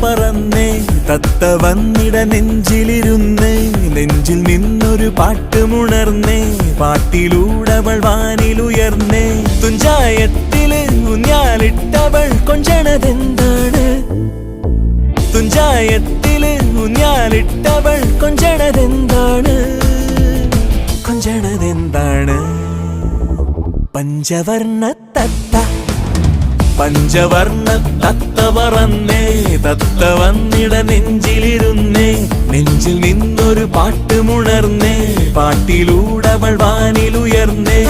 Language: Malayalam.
പറന്നേ തത്ത വന്നിട നെഞ്ചിലിരുന്നേ നെഞ്ചിൽ നിന്നൊരു പാട്ടുമുണർന്നേ പാട്ടിലൂടവൾ വാനിലുയർന്നേ തുഞ്ചായത്തില് ഊഞ്ഞാലിട്ടവൾ കൊഞ്ചണതെന്താണ് തുഞ്ചായത്തില് ഊഞ്ഞാലിട്ടവൾ കൊഞ്ചണതെന്താണ് കൊഞ്ചണതെന്താണ് പഞ്ചവർണ്ണ തത്ത പഞ്ചവർണ്ണ തത്ത പറന്നേ തത്ത വന്നിട നെഞ്ചിലിരുന്നേ നെഞ്ചിൽ നിന്നൊരു പാട്ടുമുണർന്നേ പാട്ടിലൂടവൾ വാനിലുയർന്നേ